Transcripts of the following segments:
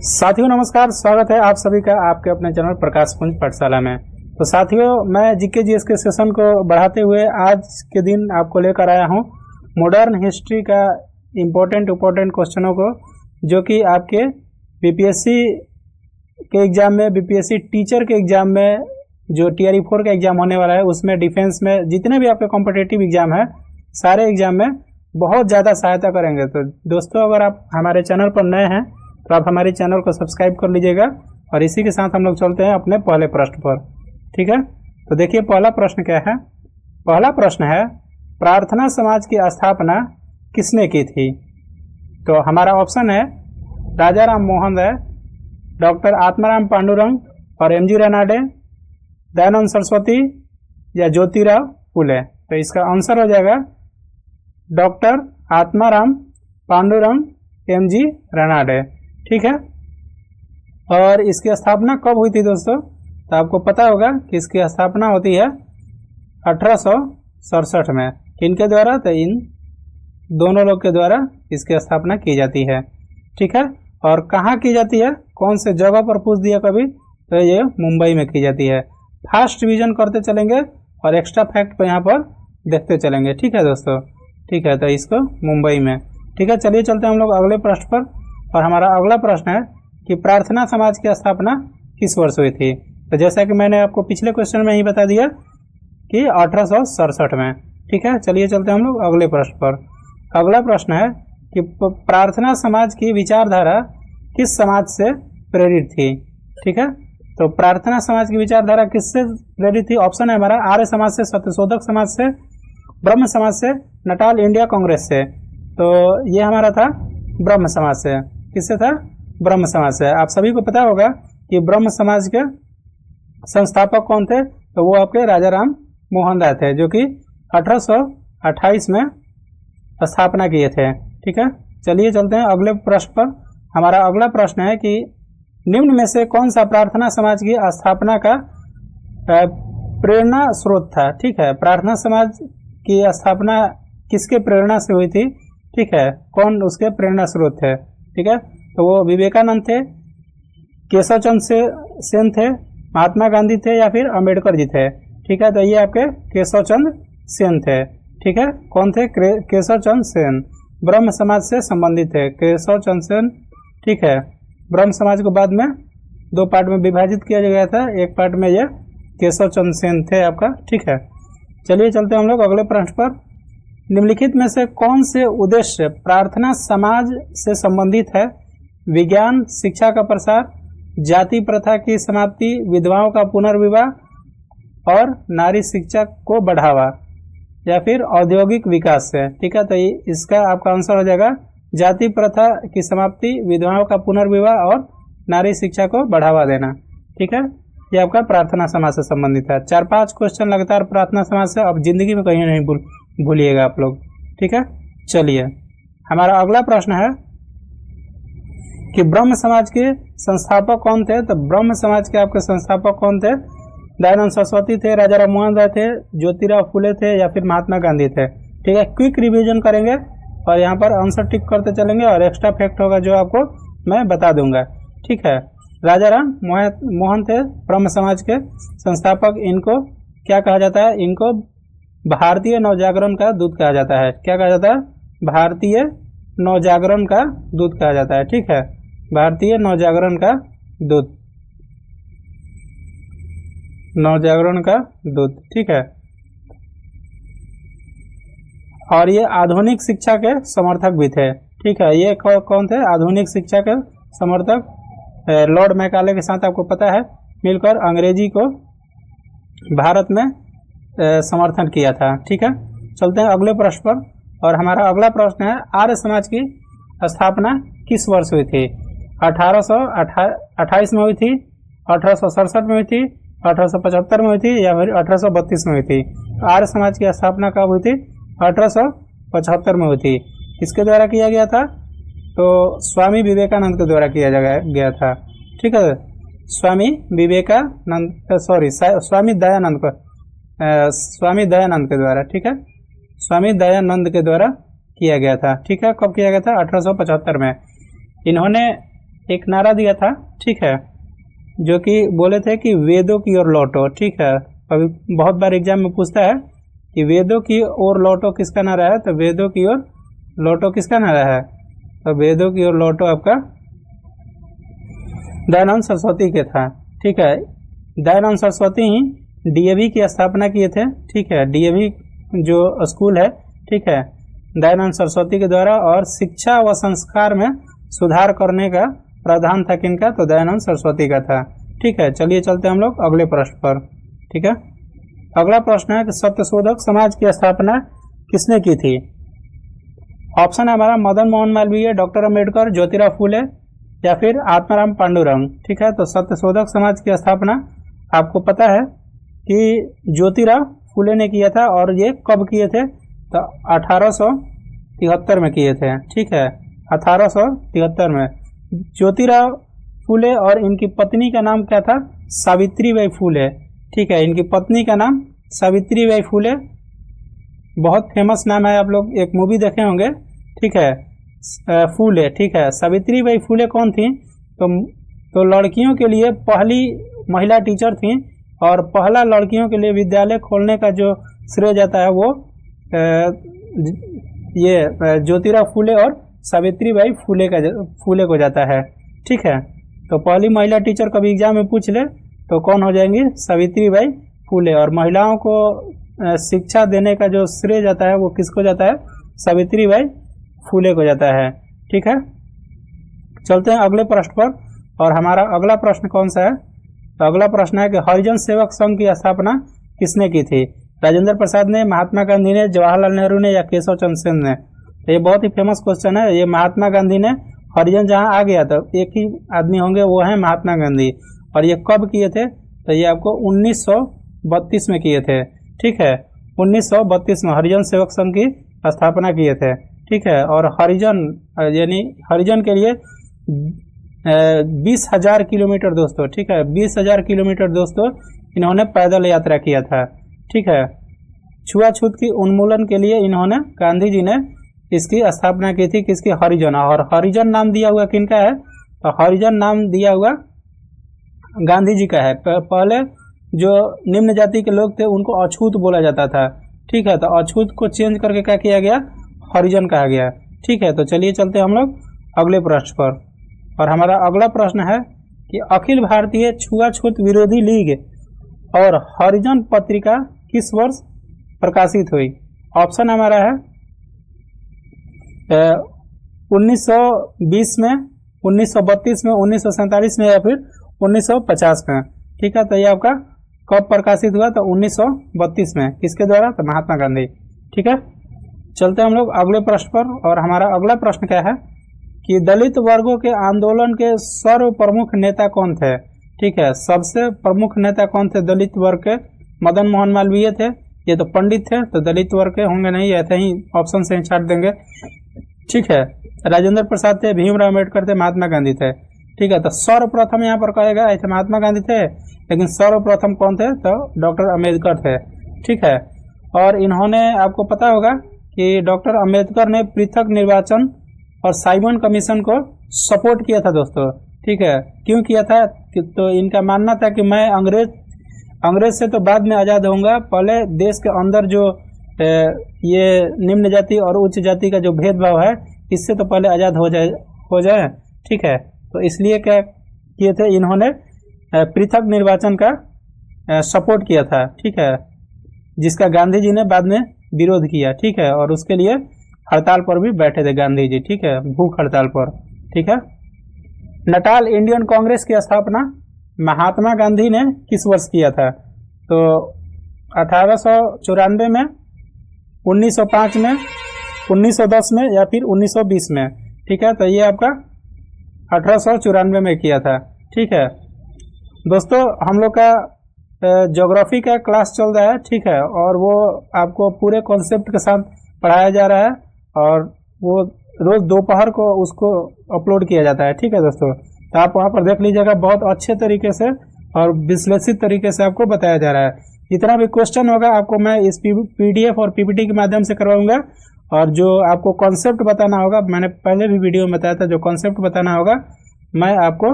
साथियों नमस्कार, स्वागत है आप सभी का आपके अपने चैनल प्रकाश पुंज पाठशाला में। तो साथियों, मैं जीके जीएस के सेशन को बढ़ाते हुए आज के दिन आपको लेकर आया हूं मॉडर्न हिस्ट्री का इम्पोर्टेंट क्वेश्चनों को, जो कि आपके बीपीएससी के एग्जाम में, बीपीएससी टीचर के एग्जाम में, जो टीआरई 4 का एग्जाम होने वाला है उसमें, डिफेंस में, जितने भी आपके कॉम्पिटिटिव एग्जाम है सारे एग्जाम में बहुत ज़्यादा सहायता करेंगे। तो दोस्तों, अगर आप हमारे चैनल पर नए हैं तो आप हमारे चैनल को सब्सक्राइब कर लीजिएगा। और इसी के साथ हम लोग चलते हैं अपने पहले प्रश्न पर। ठीक है, तो देखिए पहला प्रश्न क्या है। पहला प्रश्न है, प्रार्थना समाज की स्थापना किसने की थी? तो हमारा ऑप्शन है राजा राम मोहन राय, डॉक्टर आत्माराम पांडुरंग और एमजी रनाडे, दयानंद सरस्वती या ज्योतिराव फुले। तो इसका आंसर हो जाएगा डॉक्टर आत्माराम पांडुरंग एमजी रनाडे। ठीक है, और इसकी स्थापना कब हुई थी दोस्तों? तो आपको पता होगा कि इसकी स्थापना होती है 1867 में। किनके द्वारा? तो इन दोनों लोग के द्वारा इसकी स्थापना की जाती है। ठीक है, और कहाँ की जाती है, कौन से जगह पर पूछ दिया कभी, तो ये मुंबई में की जाती है। फास्ट रिवीजन करते चलेंगे और एक्स्ट्रा फैक्ट को यहाँ पर देखते चलेंगे। ठीक है दोस्तों, ठीक है, तो इसको मुंबई में। ठीक है, चलिए चलते हैं हम लोग अगले प्रश्न पर। और हमारा अगला प्रश्न है कि प्रार्थना समाज की स्थापना किस वर्ष हुई थी? तो जैसा कि मैंने आपको पिछले क्वेश्चन में ही बता दिया कि 1867 में। ठीक है, चलिए चलते हैं हम लोग अगले प्रश्न पर। अगला प्रश्न है कि प्रार्थना समाज की विचारधारा किस समाज से प्रेरित थी? ठीक है, तो प्रार्थना समाज की विचारधारा किससे प्रेरित थी? ऑप्शन है हमारा आर्य समाज से, सत्यशोधक समाज से, ब्रह्म समाज से, नटाल इंडिया कांग्रेस से। तो ये हमारा था ब्रह्म समाज से। किससे था? ब्रह्म समाज से। आप सभी को पता होगा कि ब्रह्म समाज के संस्थापक कौन थे? तो वो आपके राजा राम मोहन राय थे, जो कि 1828 में स्थापना किए थे। ठीक है, चलिए चलते हैं अगले प्रश्न पर। हमारा अगला प्रश्न है कि निम्न में से कौन सा प्रार्थना समाज की स्थापना का प्रेरणा स्रोत था? ठीक है, प्रार्थना समाज की स्थापना किसके प्रेरणा से हुई थी? ठीक है, कौन उसके प्रेरणा स्रोत थे? ठीक है, तो वो विवेकानंद थे, केशव चंद्र सेन थे, महात्मा गांधी थे या फिर अंबेडकर जी थे। ठीक है, तो ये आपके केशव चंद्र सेन थे। ठीक है, कौन थे? केशव चंद्र सेन। ब्रह्म समाज से संबंधित थे केशव चंद्र सेन। ठीक है, ब्रह्म समाज को बाद में दो पार्ट में विभाजित किया गया था, एक पार्ट में ये केशव चंद्र सेन थे आपका। ठीक है, चलिए चलते हैं हम लोग अगले प्रश्न पर। निम्नलिखित में से कौन से उद्देश्य प्रार्थना समाज से संबंधित है? विज्ञान शिक्षा का प्रसार, जाति प्रथा की समाप्ति, विधवाओं का पुनर्विवाह और नारी शिक्षा को बढ़ावा, या फिर औद्योगिक विकास से। ठीक है, तो इसका आपका आंसर हो जाएगा जाति प्रथा की समाप्ति, विधवाओं का पुनर्विवाह और नारी शिक्षा को बढ़ावा देना। ठीक है, ये आपका प्रार्थना समाज से संबंधित है। 4-5 क्वेश्चन लगातार प्रार्थना समाज से, अब जिंदगी में कहीं नहीं भूलिएगा आप लोग। ठीक है, चलिए हमारा अगला प्रश्न है कि ब्रह्म समाज के संस्थापक कौन थे? तो ब्रह्म समाज के आपके संस्थापक कौन थे? दयानंद सरस्वती थे, राजा राम मोहन राय थे, ज्योतिराव फुले थे या फिर महात्मा गांधी थे। ठीक है, क्विक रिवीजन करेंगे और यहाँ पर आंसर टिक करते चलेंगे और एक्स्ट्रा फैक्ट होगा जो आपको मैं बता दूंगा। ठीक है, राजा राम मोहन थे ब्रह्म समाज के संस्थापक। इनको क्या कहा जाता है? इनको भारतीय नवजागरण का दूत कहा जाता है। क्या कहा जाता है? भारतीय नवजागरण का दूत कहा जाता है। ठीक है, भारतीय नवजागरण का दूत, नवजागरण का दूत। ठीक है, और ये आधुनिक शिक्षा के समर्थक भी थे। ठीक है, ये कौन थे? आधुनिक शिक्षा के समर्थक। लॉर्ड मैकाले के साथ आपको पता है मिलकर अंग्रेजी को भारत में समर्थन किया था। ठीक है, चलते हैं अगले प्रश्न पर। और हमारा अगला प्रश्न है, आर्य समाज की स्थापना किस वर्ष हुई थी? 1828 में हुई थी, 1867 में हुई थी, 1875 में हुई थी या फिर 1832 में हुई थी? आर्य समाज की स्थापना कब हुई थी? 1875 में हुई थी। किसके द्वारा किया गया था? तो स्वामी विवेकानंद के द्वारा किया गया था। ठीक है, स्वामी दयानंद के द्वारा। ठीक है, स्वामी दयानंद के द्वारा किया गया था। ठीक है, कब किया गया था? 1875 में। इन्होंने एक नारा दिया था, ठीक है, जो कि बोले थे कि वेदों की ओर लौटो, ठीक है। अभी बहुत बार एग्जाम में पूछता है कि वेदों की ओर लौटो किसका नारा है, तो वेदों की ओर लौटो किसका नारा है, तो वेदों की ओर लौटो आपका दयानंद सरस्वती के था, ठीक है। दयानंद सरस्वती ही डीएवी की स्थापना किए थे, ठीक है। डीएवी जो स्कूल है, ठीक है, दयानंद सरस्वती के द्वारा, और शिक्षा व संस्कार में सुधार करने का प्रावधान था किनका, तो दयानंद सरस्वती का था, ठीक है। चलिए चलते हैं हम लोग अगले प्रश्न पर, ठीक है। अगला प्रश्न है कि सत्यशोधक समाज की स्थापना किसने की थी। ऑप्शन है हमारा मदन मोहन मालवीय, डॉक्टर अम्बेडकर, ज्योतिराव फूले या फिर आत्माराम पांडुरंग, ठीक है। तो सत्यशोधक समाज की स्थापना आपको पता है कि ज्योतिराव फूले ने किया था, और ये कब किए थे, तो 1873 में किए थे, ठीक है, 1873 में। ज्योतिराव फूले और इनकी पत्नी का नाम क्या था, सावित्रीबाई फूले, ठीक है। इनकी पत्नी का नाम सावित्रीबाई फूले, बहुत फेमस नाम है, आप लोग एक मूवी देखे होंगे, ठीक है, फूले, ठीक है। सावित्रीबाई फूले कौन थी, तो लड़कियों के लिए पहली महिला टीचर थी, और पहला लड़कियों के लिए विद्यालय खोलने का जो श्रेय जाता है वो ये ज्योतिराव फूले और सावित्रीबाई फूले को जाता है, ठीक है। तो पहली महिला टीचर कभी एग्जाम में पूछ ले तो कौन हो जाएंगी, सावित्रीबाई फूले, और महिलाओं को शिक्षा देने का जो श्रेय जाता है वो किसको जाता है, सावित्रीबाई फूले को जाता है, ठीक है। चलते हैं अगले प्रश्न पर, और हमारा अगला प्रश्न कौन सा है, तो अगला प्रश्न है कि हरिजन सेवक संघ की स्थापना किसने की थी। राजेंद्र प्रसाद ने, महात्मा गांधी ने, जवाहरलाल नेहरू ने या केशव चंद्र सेन ने। तो ये बहुत ही फेमस क्वेश्चन है। ये महात्मा गांधी ने, हरिजन जहां आ गया तो एक ही आदमी होंगे, वो है महात्मा गांधी, और ये कब किए थे, तो ये आपको 1932 में किए थे, ठीक है। 1932 में हरिजन सेवक संघ की स्थापना किए थे, ठीक है। और हरिजन यानी हरिजन के लिए 20,000 किलोमीटर दोस्तों, ठीक है, 20,000 किलोमीटर दोस्तों इन्होंने पैदल यात्रा किया था, ठीक है। छुआछूत की उन्मूलन के लिए इन्होंने, गांधी जी ने इसकी स्थापना की थी, किसकी, हरिजन। और हरिजन नाम दिया हुआ किनका है, तो हरिजन नाम दिया हुआ गांधी जी का है। पहले जो निम्न जाति के लोग थे उनको अछूत बोला जाता था, ठीक है, तो अछूत को चेंज करके क्या किया गया, हरिजन कहा गया, ठीक है। तो चलिए चलते हम लोग अगले प्रश्न पर, और हमारा अगला प्रश्न है कि अखिल भारतीय छुआछूत विरोधी लीग और हरिजन पत्रिका किस वर्ष प्रकाशित हुई। ऑप्शन हमारा है 1920 में, 1932 में, 1947 में या फिर 1950 में, ठीक है। तो ये आपका कब प्रकाशित हुआ, तो 1932 में, किसके द्वारा, तो महात्मा गांधी, ठीक है। चलते हम लोग अगले प्रश्न पर, और हमारा अगला प्रश्न क्या है कि दलित वर्गों के आंदोलन के सर्व प्रमुख नेता कौन थे, ठीक है। सबसे प्रमुख नेता कौन थे दलित वर्ग के, मदन मोहन मालवीय थे, ये तो पंडित थे, तो दलित वर्ग के होंगे नहीं, ऐसे ही ऑप्शन से ही छाट देंगे, ठीक है। राजेंद्र प्रसाद थे, भीमराव अम्बेडकर थे, महात्मा गांधी थे, ठीक है। तो सर्वप्रथम यहाँ पर कहेगा ऐसे महात्मा गांधी थे, लेकिन सर्वप्रथम कौन थे, तो डॉक्टर अम्बेडकर थे, ठीक है। और इन्होंने, आपको पता होगा कि डॉक्टर अम्बेडकर ने पृथक निर्वाचन और साइमन कमीशन को सपोर्ट किया था दोस्तों, ठीक है। क्यों किया था, तो इनका मानना था कि मैं अंग्रेज से तो बाद में आज़ाद होऊंगा, पहले देश के अंदर जो ये निम्न जाति और उच्च जाति का जो भेदभाव है, इससे तो पहले आज़ाद हो जाए, ठीक है। तो इसलिए क्या किए थे, इन्होंने पृथक निर्वाचन का सपोर्ट किया था, ठीक है, जिसका गांधी जी ने बाद में विरोध किया, ठीक है। और उसके लिए हड़ताल पर भी बैठे थे गांधी जी, ठीक है, भूख हड़ताल पर, ठीक है। नटाल इंडियन कांग्रेस की स्थापना महात्मा गांधी ने किस वर्ष किया था, तो 1894 में, 1905 में, 1910 में या फिर 1920 में, ठीक है। तो ये आपका 1894 में किया था, ठीक है। दोस्तों हम लोग का ज्योग्राफी का क्लास चल रहा है, ठीक है, और वो आपको पूरे कॉन्सेप्ट के साथ पढ़ाया जा रहा है, और वो रोज दोपहर को उसको अपलोड किया जाता है, ठीक है दोस्तों। तो आप वहाँ पर देख लीजिएगा, बहुत अच्छे तरीके से और विश्लेषित तरीके से आपको बताया जा रहा है। जितना भी क्वेश्चन होगा आपको मैं इस पीडीएफ और पीपीटी के माध्यम से करवाऊंगा, और जो आपको कॉन्सेप्ट बताना होगा, मैंने पहले भी वीडियो में बताया था, जो कॉन्सेप्ट बताना होगा मैं आपको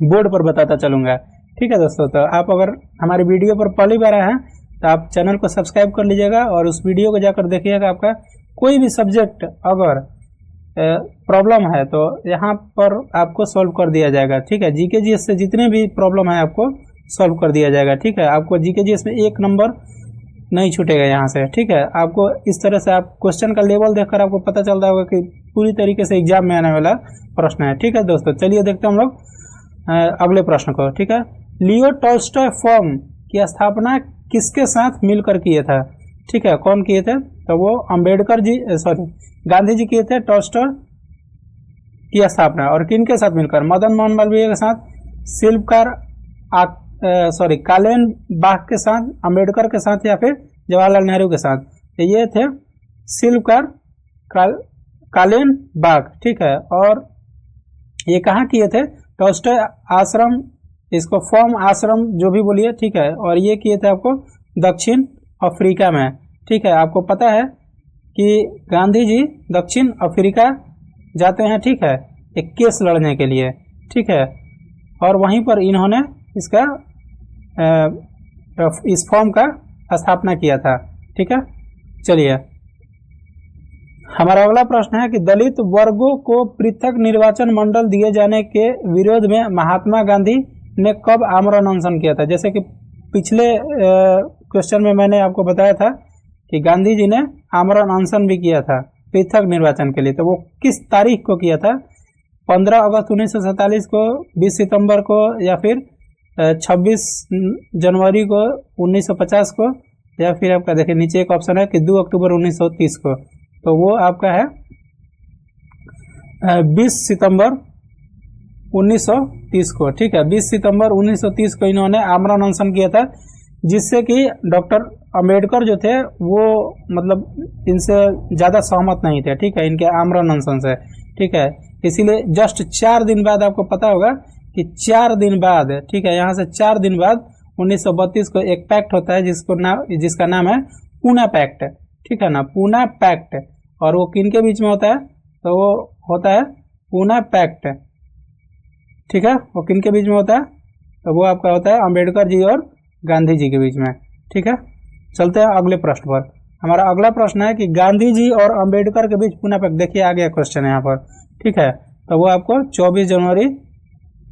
बोर्ड पर बताता चलूँगा। ठीक है दोस्तों, तो आप अगर हमारे वीडियो पर पहली बार आए हैं तो आप चैनल को सब्सक्राइब कर लीजिएगा और उस वीडियो को जाकर देखिएगा। आपका कोई भी सब्जेक्ट अगर प्रॉब्लम है तो यहाँ पर आपको सॉल्व कर दिया जाएगा। ठीक है, जीके जीएस से जितने भी प्रॉब्लम है आपको सॉल्व कर दिया जाएगा। ठीक है, आपको जीके जीएस में 1 नंबर नहीं छूटेगा यहाँ से। ठीक है, आपको इस तरह से आप क्वेश्चन का लेवल देखकर आपको पता चलता होगा कि पूरी तरीके से एग्जाम में आने वाला प्रश्न है। ठीक है दोस्तों, चलिए देखते हैं हम लोग अगले प्रश्न को। ठीक है, लियो टॉल्स्टॉय फर्म की स्थापना किसके साथ मिलकर किए था? ठीक है, कौन किए थे? तो वो अम्बेडकर जी गांधी जी किए थे टॉल्स्टॉय की स्थापना। और किन के साथ मिलकर? मदन मोहन मालवीय के साथ, शिल्पकार कालेन बाग के साथ, अम्बेडकर के साथ, या फिर जवाहरलाल नेहरू के साथ। ये थे शिल्पकार कालेन बाग। ठीक है, और ये कहाँ किए थे? टॉल्स्टॉय आश्रम, इसको फॉर्म आश्रम जो भी बोलिए। ठीक है, और ये किए थे आपको दक्षिण अफ्रीका में। ठीक है, आपको पता है कि गांधी जी दक्षिण अफ्रीका जाते हैं। ठीक है, एक केस लड़ने के लिए। ठीक है, और वहीं पर इन्होंने इसका इस फॉर्म का स्थापना किया था। ठीक है, चलिए हमारा अगला प्रश्न है कि दलित वर्गों को पृथक निर्वाचन मंडल दिए जाने के विरोध में महात्मा गांधी ने कब आमरण अनशन किया था? जैसे कि पिछले क्वेश्चन में मैंने आपको बताया था कि गांधी जी ने आमरण अनशन भी किया था पृथक निर्वाचन के लिए। तो वो किस तारीख को किया था? 15 अगस्त 1947 को, 20 सितंबर को, या फिर 26 जनवरी को 1950 को, या फिर आपका देखिए नीचे एक ऑप्शन है कि 2 अक्टूबर 1930 को। तो वो आपका है 20 सितंबर 1930 को। ठीक है, 20 सितंबर 1930 को इन्होंने आमरण अनशन किया था, जिससे कि डॉक्टर अम्बेडकर जो थे वो मतलब इनसे ज़्यादा सहमत नहीं थे। ठीक है, इनके आमरण अनशन से। ठीक है, इसीलिए जस्ट 4 दिन बाद आपको पता होगा कि 4 दिन बाद, ठीक है, यहाँ से 4 दिन बाद 1932 को एक पैक्ट होता है जिसका नाम है पूना पैक्ट। ठीक है ना, पूना पैक्ट। और वो किन के बीच में होता है? तो वो होता है पूना पैक्ट। ठीक है, वो किन के बीच में होता है? तो वो आपका होता है अम्बेडकर जी और गांधी जी के बीच में। ठीक है, चलते हैं अगले प्रश्न पर। हमारा अगला प्रश्न है कि गांधी जी और अम्बेडकर के बीच पूना पैक्ट, देखिए आ गया क्वेश्चन है यहाँ पर। ठीक है, तो वो आपको 24 जनवरी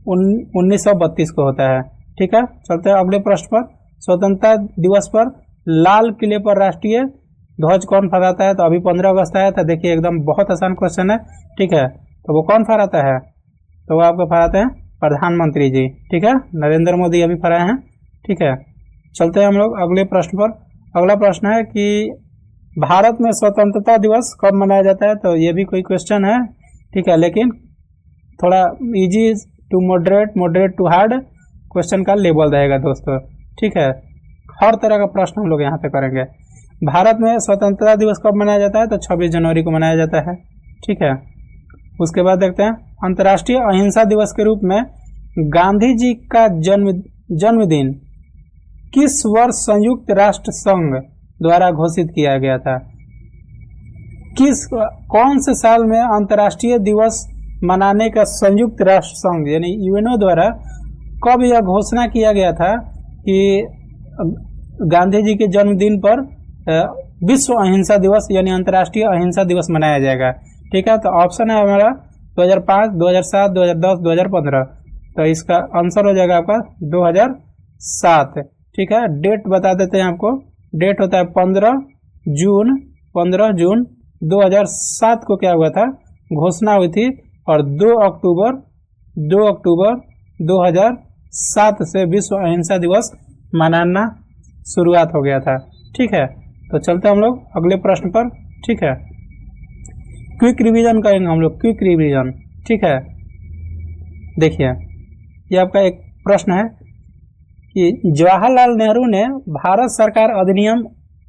1932 को होता है। ठीक है, चलते हैं अगले प्रश्न पर। स्वतंत्रता दिवस पर लाल किले पर राष्ट्रीय ध्वज कौन फहराता है? तो अभी 15 अगस्त आया था। देखिए एकदम बहुत आसान क्वेश्चन है। ठीक है, तो वो कौन फहराता है? तो वो आपको फहराते हैं प्रधानमंत्री जी। ठीक है, नरेंद्र मोदी अभी फहराए हैं। ठीक है, चलते हैं हम लोग अगले प्रश्न पर। अगला प्रश्न है कि भारत में स्वतंत्रता दिवस कब मनाया जाता है? तो ये भी कोई क्वेश्चन है। ठीक है, लेकिन थोड़ा easy to moderate to hard question का लेवल रहेगा दोस्तों। ठीक है, हर तरह का प्रश्न हम लोग यहाँ पे करेंगे। भारत में स्वतंत्रता दिवस कब मनाया जाता है? तो 26 जनवरी को मनाया जाता है। ठीक है, उसके बाद देखते हैं अंतर्राष्ट्रीय अहिंसा दिवस के रूप में गांधी जी का जन्मदिन किस वर्ष संयुक्त राष्ट्र संघ द्वारा घोषित किया गया था? कौन से साल में अंतर्राष्ट्रीय दिवस मनाने का संयुक्त राष्ट्र संघ यानी यूएनओ द्वारा कब यह घोषणा किया गया था कि गांधी जी के जन्मदिन पर विश्व अहिंसा दिवस यानी अंतर्राष्ट्रीय अहिंसा दिवस मनाया जाएगा? ठीक है, तो ऑप्शन है हमारा 2005, 2007, 2010, 2015। तो इसका आंसर हो जाएगा आपका 2007। ठीक है, डेट बता देते हैं आपको। डेट होता है 15 जून 2007 को क्या हुआ था? घोषणा हुई थी। और 2 अक्टूबर 2007 से विश्व अहिंसा दिवस मनाना शुरुआत हो गया था। ठीक है, तो चलते हम लोग अगले प्रश्न पर। ठीक है, क्विक रिवीजन करेंगे हम लोग, क्विक रिवीजन। ठीक है, देखिए ये आपका एक प्रश्न है कि जवाहरलाल नेहरू ने भारत सरकार अधिनियम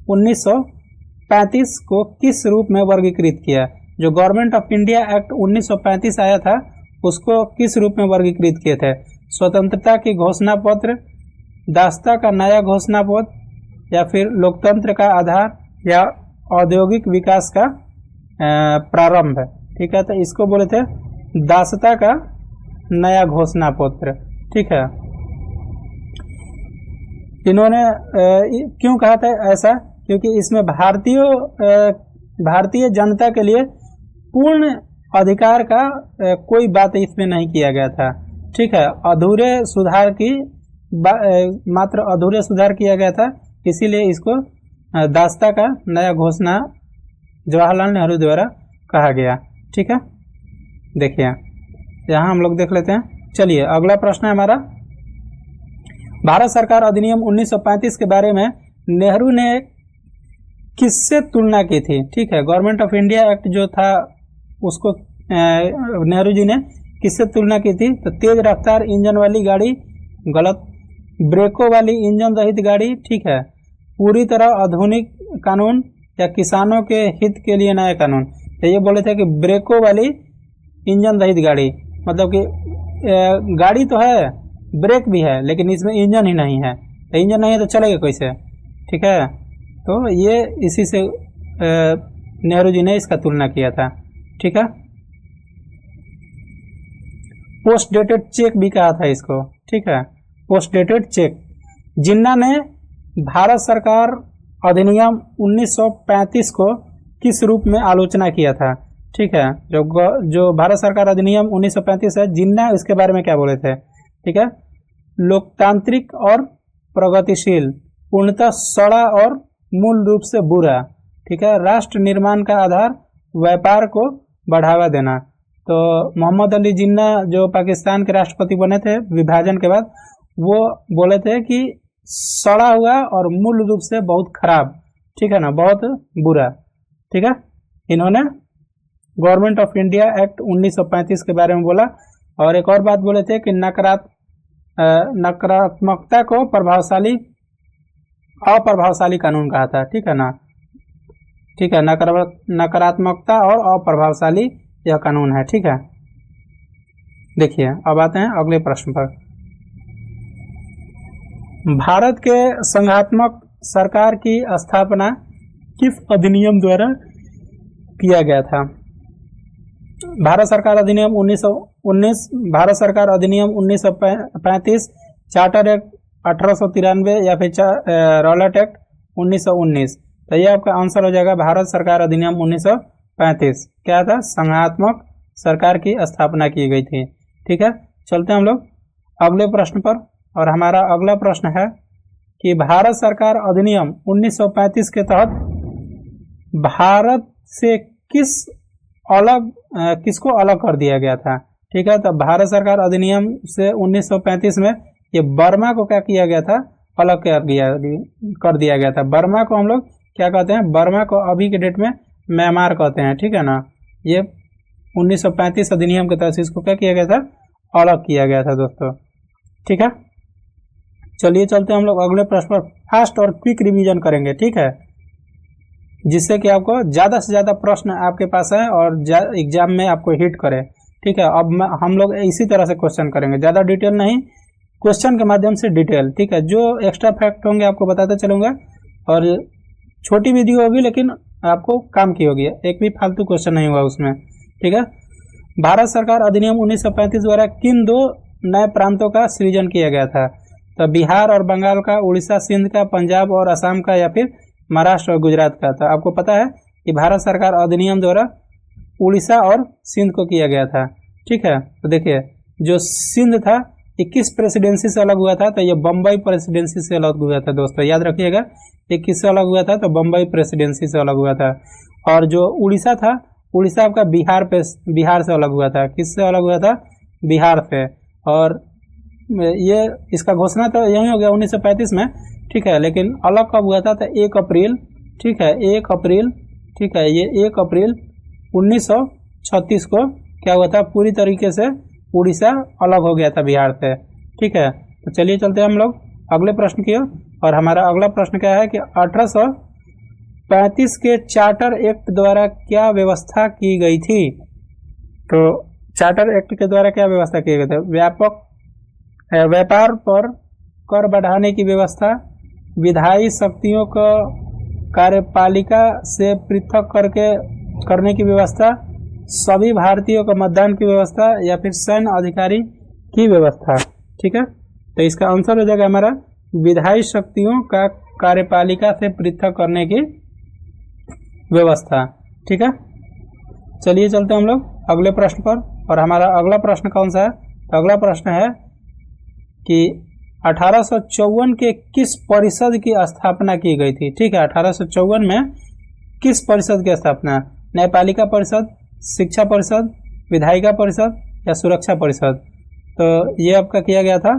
1935 को किस रूप में वर्गीकृत किया? जो गवर्नमेंट ऑफ इंडिया एक्ट 1935 आया था उसको किस रूप में वर्गीकृत किए थे? स्वतंत्रता की घोषणा पत्र, दास्ता का नया घोषणा पत्र, या फिर लोकतंत्र का आधार, या औद्योगिक विकास का प्रारंभ? ठीक है, तो इसको बोले थे दास्ता का नया घोषणा पत्र। ठीक है, इन्होंने क्यों कहा था ऐसा, क्योंकि इसमें भारतीय जनता के लिए पूर्ण अधिकार का कोई बात इसमें नहीं किया गया था। ठीक है, अधूरे सुधार की मात्र अधूरे सुधार किया गया था, इसीलिए इसको दास्ता का नया घोषणा जवाहरलाल नेहरू द्वारा कहा गया। ठीक है, देखिए यहाँ हम लोग देख लेते हैं। चलिए अगला प्रश्न है हमारा, भारत सरकार अधिनियम 1935 के बारे में नेहरू ने किससे तुलना की थी। ठीक है, गवर्नमेंट ऑफ इंडिया एक्ट जो था उसको नेहरू जी ने किससे तुलना की थी, तो तेज रफ्तार इंजन वाली गाड़ी गलत, ब्रेकों वाली इंजन रहित गाड़ी, ठीक है, पूरी तरह आधुनिक कानून या किसानों के हित के लिए नया कानून। तो ये बोले थे कि ब्रेकों वाली इंजन रहित गाड़ी, मतलब कि गाड़ी तो है, ब्रेक भी है, लेकिन इसमें इंजन ही नहीं है, तो इंजन नहीं है तो चलेगा कैसे। ठीक है, तो ये इसी से नेहरू जी ने इसका तुलना किया था। ठीक है, पोस्ट डेटेड चेक भी कहा था इसको। ठीक है, पोस्ट डेटेड चेक। जिन्ना ने भारत सरकार अधिनियम 1935 को किस रूप में आलोचना किया था। ठीक है, जो भारत सरकार अधिनियम 1935 है, जिन्ना इसके बारे में क्या बोले थे। ठीक है, लोकतांत्रिक और प्रगतिशील, पूर्णतः सड़ा और मूल रूप से बुरा। ठीक है, राष्ट्र निर्माण का आधार व्यापार को बढ़ावा देना। तो मोहम्मद अली जिन्ना जो पाकिस्तान के राष्ट्रपति बने थे विभाजन के बाद, वो बोले थे कि सड़ा हुआ और मूल रूप से बहुत खराब। ठीक है ना, बहुत बुरा। ठीक है, इन्होंने गवर्नमेंट ऑफ इंडिया एक्ट 1935 के बारे में बोला। और एक और बात बोले थे कि नकारात्मकता को अप्रभावशाली कानून कहा था। ठीक है ना, ठीक है, नकारात्मकता और अप्रभावशाली यह कानून है। ठीक है, देखिए अब आते हैं अगले प्रश्न पर। भारत के संघात्मक सरकार की स्थापना किस अधिनियम द्वारा किया गया था। भारत सरकार अधिनियम 1919, भारत सरकार अधिनियम 1935, चार्टर एक्ट 1893 या फिर रॉलेट एक्ट 1919। तो ये आपका आंसर हो जाएगा भारत सरकार अधिनियम 1935। क्या था, संघात्मक सरकार की स्थापना की गई थी। ठीक है, चलते हैं हम लोग अगले प्रश्न पर। और हमारा अगला प्रश्न है कि भारत सरकार अधिनियम 1935 के तहत भारत से किसको अलग कर दिया गया था। ठीक है, तो भारत सरकार अधिनियम से 1935 में ये बर्मा को क्या किया गया था, अलग कर दिया गया था। बर्मा को हम लोग क्या कहते हैं, बर्मा को अभी के डेट में म्यांमार कहते हैं। ठीक है ना, ये 1935 अधिनियम के तहत इसको क्या किया गया था, अलग किया गया था दोस्तों। ठीक है, चलिए चलते हैं हम लोग अगले प्रश्न पर। फास्ट और क्विक रिवीजन करेंगे। ठीक है, जिससे कि आपको ज़्यादा से ज़्यादा प्रश्न आपके पास है और एग्जाम में आपको हिट करे। ठीक है, अब हम लोग इसी तरह से क्वेश्चन करेंगे, ज़्यादा डिटेल नहीं, क्वेश्चन के माध्यम से डिटेल। ठीक है, जो एक्स्ट्रा फैक्ट होंगे आपको बताते चलूँगा, और छोटी वीडियो होगी लेकिन आपको काम की होगी, एक भी फालतू क्वेश्चन नहीं हुआ उसमें। ठीक है, भारत सरकार अधिनियम 1935 द्वारा किन दो नए प्रांतों का सृजन किया गया था। तो बिहार और बंगाल का, उड़ीसा सिंध का, पंजाब और असम का, या फिर महाराष्ट्र और गुजरात का था। आपको पता है कि भारत सरकार अधिनियम द्वारा उड़ीसा और सिंध को किया गया था। ठीक है, तो देखिए जो सिंध था ये किस प्रेसिडेंसी से अलग हुआ था, तो ये बम्बई प्रेसिडेंसी से अलग हुआ था दोस्तों, याद रखिएगा। ये किससे अलग हुआ था, तो बम्बई प्रेसिडेंसी से अलग हुआ था। और जो उड़ीसा था, उड़ीसा आपका बिहार से अलग हुआ था। किससे अलग हुआ था, बिहार से। और ये इसका घोषणा तो यही हो गया 1935 में। ठीक है, लेकिन अलग कब हुआ था, तो 1 अप्रैल। ठीक है, 1 अप्रैल। ठीक है, ये 1 अप्रैल 1936 को क्या हुआ था, पूरी तरीके से उड़ीसा अलग हो गया था बिहार से। ठीक है, तो चलिए चलते हैं हम लोग अगले प्रश्न की ओर। और हमारा अगला प्रश्न क्या है कि 1835 के चार्टर एक्ट द्वारा क्या व्यवस्था की गई थी। तो चार्टर एक्ट के द्वारा क्या व्यवस्था की गई थी, व्यापार पर कर बढ़ाने की व्यवस्था, विधायी शक्तियों को कार्यपालिका से पृथक करने की व्यवस्था, सभी भारतीयों को मतदान की व्यवस्था, या फिर सैन्य अधिकारी की व्यवस्था। ठीक है, तो इसका आंसर हो जाएगा हमारा विधायी शक्तियों का कार्यपालिका से पृथक करने की व्यवस्था। ठीक है, चलिए चलते हैं हम लोग अगले प्रश्न पर। और हमारा अगला प्रश्न कौन सा है? तो अगला प्रश्न है कि 1854 के किस परिषद की स्थापना की गई थी? ठीक है, 1854 में किस परिषद की स्थापना? न्यायपालिका परिषद, शिक्षा परिषद, विधायिका परिषद या सुरक्षा परिषद? तो ये आपका किया गया था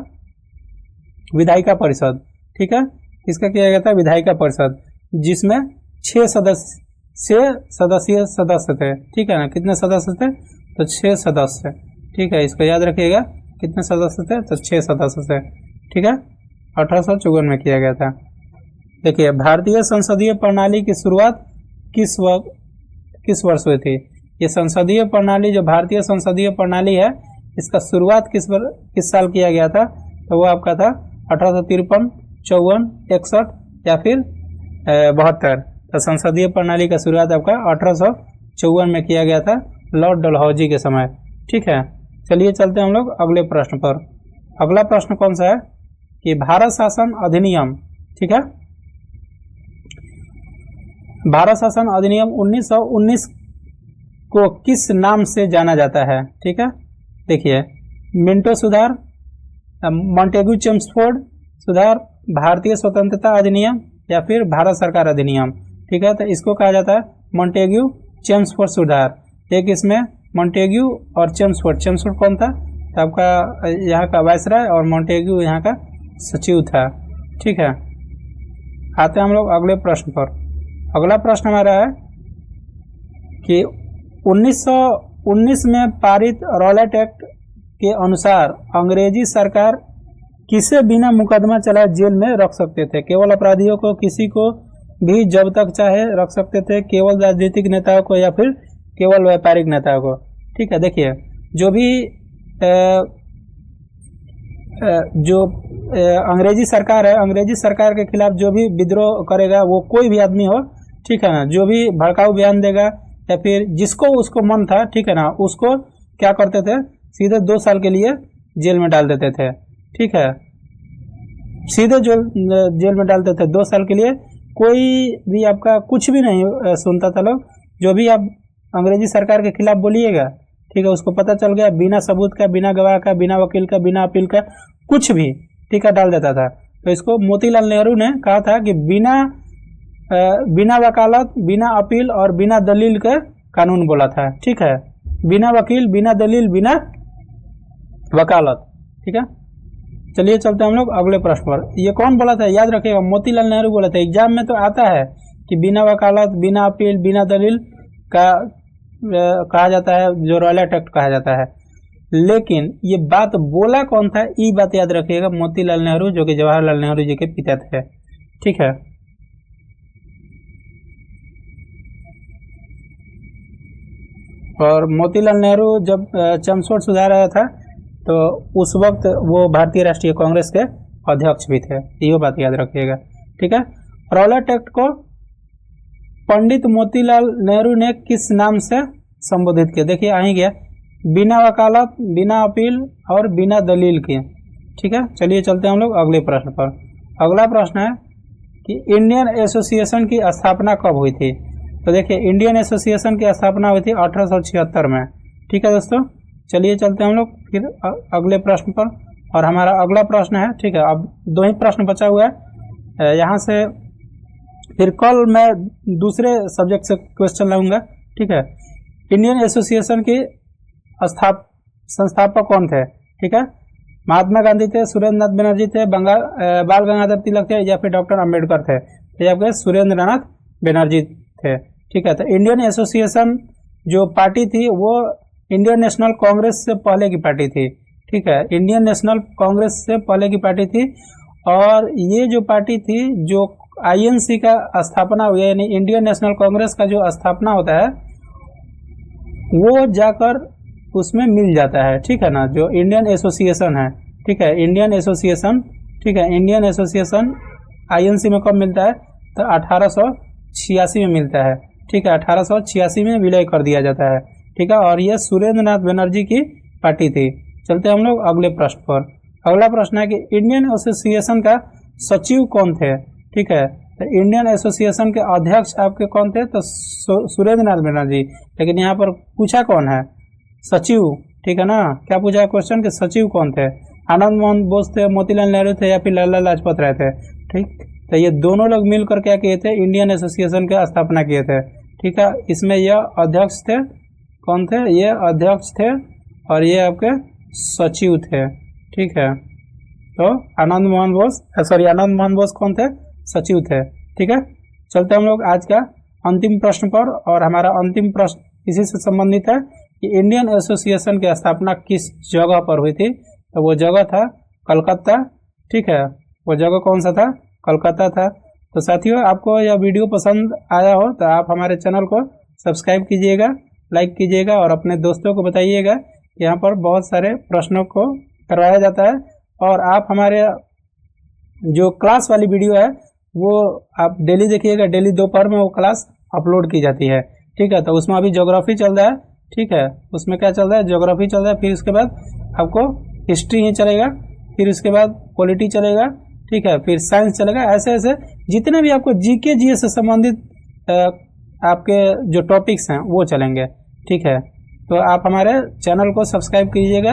विधायिका परिषद। ठीक है, इसका किया गया था विधायिका परिषद, जिसमें 6 सदस्यीय सदस्य थे। ठीक है ना, कितने सदस्य थे? तो 6 सदस्य। ठीक है, इसको याद रखिएगा, कितने सदस्य थे? तो 6 सदस्य थे। ठीक है, 1854 में किया गया था। देखिए, भारतीय संसदीय प्रणाली की शुरुआत किस वर्ष हुई थी? ये संसदीय प्रणाली, जो भारतीय संसदीय प्रणाली है, इसका शुरुआत किस साल किया गया था? तो वो आपका था 1853, 54, 61 या फिर 72। तो संसदीय प्रणाली का शुरुआत आपका 1854 में किया गया था, लॉर्ड डलहौजी के समय। ठीक है, चलिए चलते हैं हम लोग अगले प्रश्न पर। अगला प्रश्न कौन सा है कि भारत शासन अधिनियम। ठीक है, भारत शासन अधिनियम 1919 को किस नाम से जाना जाता है? ठीक है, देखिए, मिंटो सुधार, मॉन्टेग्यू चेम्सफोर्ड सुधार, भारतीय स्वतंत्रता अधिनियम या फिर भारत सरकार अधिनियम। ठीक है, तो इसको कहा जाता है मॉन्टेग्यू चेम्सफोर्ड सुधार। एक इसमें मॉन्टेग्यू और चेम्सफोर्ड। चेम्सफोर्ड कौन था? तो आपका यहाँ का वायसराय और मॉन्टेग्यू यहाँ का सचिव था। ठीक है, आते हैं हम लोग अगले प्रश्न पर। अगला प्रश्न हमारा है कि 1919 में पारित रॉलेट एक्ट के अनुसार अंग्रेजी सरकार किसे बिना मुकदमा चलाए जेल में रख सकते थे? केवल अपराधियों को, किसी को भी जब तक चाहे रख सकते थे, केवल राजनीतिक नेताओं को या फिर केवल व्यापारिक नेताओं को? ठीक है, देखिए, जो भी अंग्रेजी सरकार है, अंग्रेजी सरकार के खिलाफ जो भी विद्रोह करेगा, वो कोई भी आदमी हो, ठीक है ना, जो भी भड़काऊ बयान देगा या फिर जिसको उसको मन था, ठीक है ना, उसको क्या करते थे? सीधे 2 साल के लिए जेल में डाल देते थे। ठीक है, सीधे जेल में डालते थे 2 साल के लिए। कोई भी आपका कुछ भी नहीं सुनता था लोग। जो भी आप अंग्रेजी सरकार के खिलाफ बोलिएगा, ठीक है, उसको पता चल गया, बिना सबूत का, बिना गवाह का, बिना वकील का, बिना अपील का, कुछ भी, ठीक है, डाल देता था। तो इसको मोतीलाल नेहरू ने कहा था कि बिना वकालत, बिना अपील और बिना दलील का कानून बोला था। ठीक है, बिना वकील, बिना दलील, बिना वकालत। ठीक है, चलिए चलते हम लोग अगले प्रश्न पर। ये कौन बोला था? याद रखिएगा, मोतीलाल नेहरू बोला था। एग्जाम में तो आता है कि बिना वकालत, बिना अपील, बिना दलील का कहा जाता है, जो रॉलेट एक्ट कहा जाता है। लेकिन ये बात बोला कौन था? ये बात याद रखिएगा, मोतीलाल नेहरू, जो कि जवाहरलाल नेहरू जी के पिता थे। ठीक है, और मोतीलाल नेहरू जब चेम्सफोर्ड सुधार आया था, तो उस वक्त वो भारतीय राष्ट्रीय कांग्रेस के अध्यक्ष भी थे। ये बात याद रखिएगा। ठीक है, रॉलेट एक्ट को पंडित मोतीलाल नेहरू ने किस नाम से संबोधित किया? देखिए, आ ही गया, बिना वकालत, बिना अपील और बिना दलील के। ठीक है, चलिए चलते हैं हम लोग अगले प्रश्न पर। अगला प्रश्न है कि इंडियन एसोसिएशन की स्थापना कब हुई थी? तो देखिए, इंडियन एसोसिएशन की स्थापना हुई थी 1876 में। ठीक है दोस्तों, चलिए चलते हैं हम लोग फिर अगले प्रश्न पर। और हमारा अगला प्रश्न है, ठीक है, अब 2 ही प्रश्न बचा हुआ है। यहाँ से फिर कल मैं दूसरे सब्जेक्ट से क्वेश्चन लाऊंगा। ठीक है, इंडियन एसोसिएशन की संस्थापक कौन थे? ठीक है, महात्मा गांधी थे, सुरेंद्र नाथ बनर्जी थे, बाल गंगाधर तिलक थे या फिर डॉक्टर अम्बेडकर थे? तो ये आपके सुरेंद्र नाथ बनर्जी थे। ठीक है, तो इंडियन एसोसिएशन जो पार्टी थी वो इंडियन नेशनल कांग्रेस से पहले की पार्टी थी। ठीक है, इंडियन नेशनल कांग्रेस से पहले की पार्टी थी। और ये जो पार्टी थी, जो आईएनसी का स्थापना हुई है, यानी इंडियन नेशनल कांग्रेस का जो स्थापना होता है, वो जाकर उसमें मिल जाता है। ठीक है ना, जो इंडियन एसोसिएशन है, ठीक है, इंडियन एसोसिएशन, ठीक है, इंडियन एसोसिएशन आईएनसी में कब मिलता है? तो 1886 में मिलता है। ठीक है, 1886 में विलय कर दिया जाता है। ठीक है, और ये सुरेंद्र नाथ बनर्जी की पार्टी थी। चलते हैं हम लोग अगले प्रश्न पर। अगला प्रश्न है कि इंडियन एसोसिएशन का सचिव कौन थे? ठीक है, तो इंडियन एसोसिएशन के अध्यक्ष आपके कौन थे? तो सुरेंद्र नाथ मीना जी। लेकिन यहाँ पर पूछा कौन है? सचिव। ठीक है ना, क्या पूछा है क्वेश्चन कि सचिव कौन थे? आनंद मोहन बोस थे, मोतीलाल नेहरू थे, या फिर लाला लाजपत राय थे? ठीक, तो ये दोनों लोग मिलकर क्या किए थे? इंडियन एसोसिएशन की स्थापना किए थे। ठीक है, इसमें यह अध्यक्ष थे, कौन थे? ये अध्यक्ष थे और ये आपके सचिव थे। ठीक है, तो आनंद मोहन बोस कौन थे? सचिव थे। ठीक है, चलते हम लोग आज का अंतिम प्रश्न पर, और हमारा अंतिम प्रश्न इसी से संबंधित है कि इंडियन एसोसिएशन की स्थापना किस जगह पर हुई थी? तो वो जगह था कलकत्ता। ठीक है, वो जगह कौन सा था? कलकत्ता था। तो साथियों, आपको यह वीडियो पसंद आया हो तो आप हमारे चैनल को सब्सक्राइब कीजिएगा, लाइक कीजिएगा और अपने दोस्तों को बताइएगा। यहाँ पर बहुत सारे प्रश्नों को करवाया जाता है, और आप हमारे जो क्लास वाली वीडियो है वो आप डेली देखिएगा। डेली दोपहर में वो क्लास अपलोड की जाती है। ठीक है, तो उसमें अभी ज्योग्राफी चल रहा है। ठीक है, उसमें क्या चल रहा है? ज्योग्राफी चल रहा है। फिर उसके बाद आपको हिस्ट्री ही चलेगा, फिर उसके बाद पॉलिटी चलेगा। ठीक है, फिर साइंस चलेगा। ऐसे ऐसे जितने भी आपको जीके जीएस से संबंधित आपके जो टॉपिक्स हैं वो चलेंगे। ठीक है, तो आप हमारे चैनल को सब्सक्राइब कीजिएगा।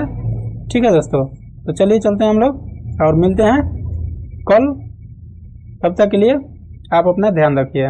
ठीक है दोस्तों, तो चलिए चलते हैं हम लोग और मिलते हैं कल। तब तक के लिए आप अपना ध्यान रखिए।